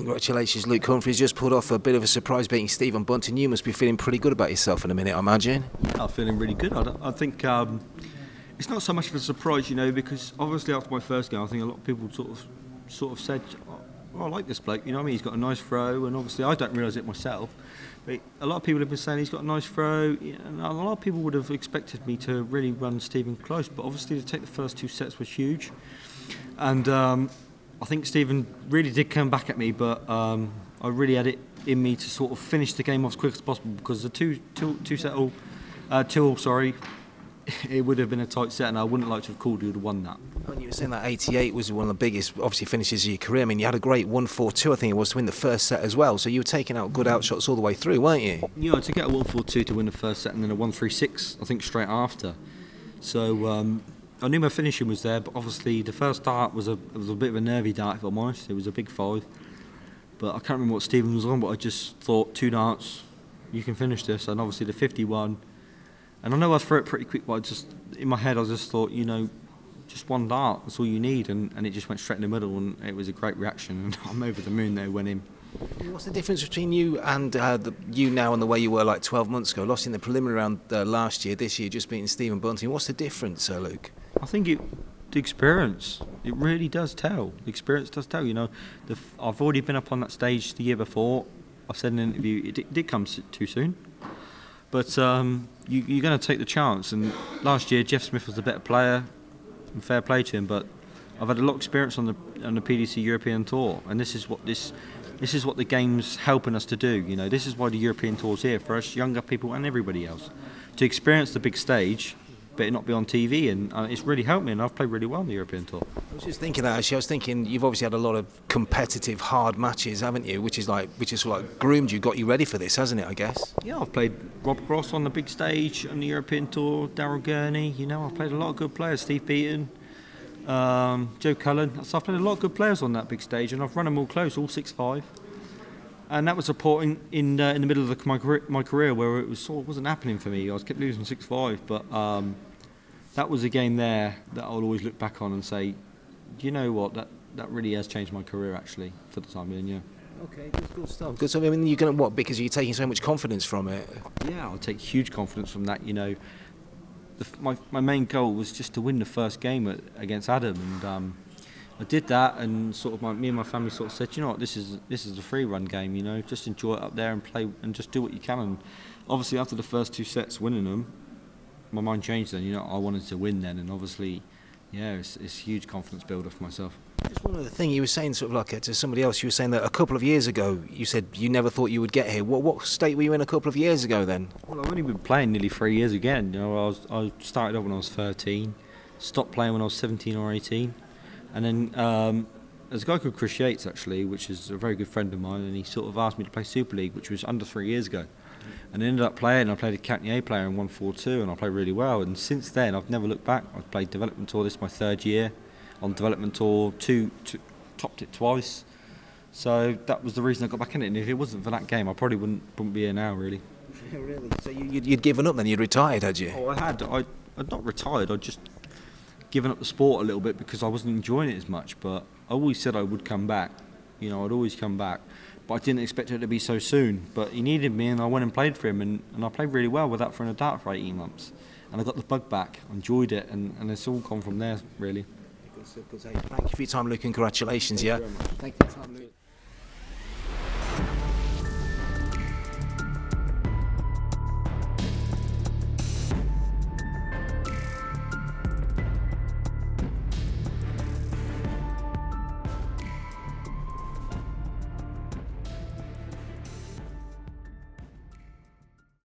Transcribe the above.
Congratulations, Luke. Humphries just pulled off a bit of a surprise beating Stephen Bunting. You must be feeling pretty good about yourself in a minute, I imagine. I'm feeling really good. I think it's not so much of a surprise, you know, because obviously after my first game, I think a lot of people sort of said, "Oh, I like this bloke." You know what I mean? He's got a nice throw, and obviously I don't realise it myself, but a lot of people have been saying he's got a nice throw, and a lot of people would have expected me to really run Stephen close. But obviously to take the first two sets was huge, and I think Stephen really did come back at me, but I really had it in me to sort of finish the game off as quick as possible, because the two-all, sorry, it would have been a tight set, and I wouldn't like to have called who would have won that. When you were saying that 88 was one of the biggest, obviously, finishes of your career. I mean, you had a great 1-4-2, I think it was, to win the first set as well. So you were taking out good outshots all the way through, weren't you? Yeah, to get a 1-4-2 to win the first set, and then a 1-3-6, I think, straight after. So I knew my finishing was there, but obviously the first dart was a bit of a nervy dart, if I'm honest. It was a big 5. But I can't remember what Stephen was on, but I just thought, 2 darts, you can finish this. And obviously the 51. And I know I threw it pretty quick, but I just, in my head, I just thought, you know, just 1 dart, that's all you need. And it just went straight in the middle, and it was a great reaction. And I'm over the moon there when him. What's the difference between you and you now and the way you were like 12 months ago? Lost in the preliminary round last year, this year just beating Stephen Bunting. What's the difference, Luke? I think the experience, it really does tell. The experience does tell, you know. I've already been up on that stage the year before. I've said in an interview, it did come too soon. But you're going to take the chance. And last year, Jeff Smith was the better player, and fair play to him. But I've had a lot of experience on the PDC European Tour, and this is what the game's helping us to do. You know, this is why the European Tour's here for us younger people and everybody else, to experience the big stage, but it not be on TV, and it's really helped me, and I've played really well on the European Tour. I was just thinking that, actually. I was thinking you've obviously had a lot of competitive, hard matches, haven't you? Which is sort of like groomed you, got you ready for this, hasn't it, I guess? Yeah, I've played Rob Cross on the big stage on the European Tour, Daryl Gurney, you know, I've played a lot of good players, Steve Beaton, Joe Cullen. So I've played a lot of good players on that big stage, and I've run them all close, all 6-5. And that was a point in the middle of my career where it wasn't happening for me. I kept losing 6-5, but that was a game there that I'll always look back on and say, you know what, that really has changed my career, actually, for the time being. Yeah. Okay, good stuff. Good stuff. I mean, you're going to what? Because you're taking so much confidence from it. Yeah, I'll take huge confidence from that. You know, my main goal was just to win the first game against Adam, and I did that, and sort of me and my family sort of said, you know what, this is a free run game, you know, just enjoy it up there and play and just do what you can. And obviously after the first 2 sets winning them, my mind changed then, you know, I wanted to win then, and obviously, yeah, it's a huge confidence builder for myself. Just one other thing, you were saying sort of like to somebody else, you were saying that a couple of years ago, you said you never thought you would get here. What state were you in a couple of years ago then? Well, I've only been playing nearly 3 years again. You know, I started off when I was 13, stopped playing when I was 17 or 18. And then there's a guy called Chris Yates, actually, which is a very good friend of mine, and he sort of asked me to play Super League, which was under 3 years ago. And I ended up playing. I played a County A player in 1-4-2, and I played really well. And since then, I've never looked back. I've played Development Tour. This is my 3rd year on Development Tour. Topped it twice. So that was the reason I got back in it. And if it wasn't for that game, I probably wouldn't be here now, really. Yeah, really? So you'd given up then? You'd retired, had you? Oh, I had. I'd not retired. I'd just given up the sport a little bit because I wasn't enjoying it as much. But I always said I would come back. You know, I'd always come back. But I didn't expect it to be so soon. But he needed me, and I went and played for him, and I played really well without throwing a dart for 18 months. And I got the bug back, enjoyed it, and it's all gone from there, really. Thank you for your time, Luke, and congratulations. Thank you very much. Thank you for your time, Luke.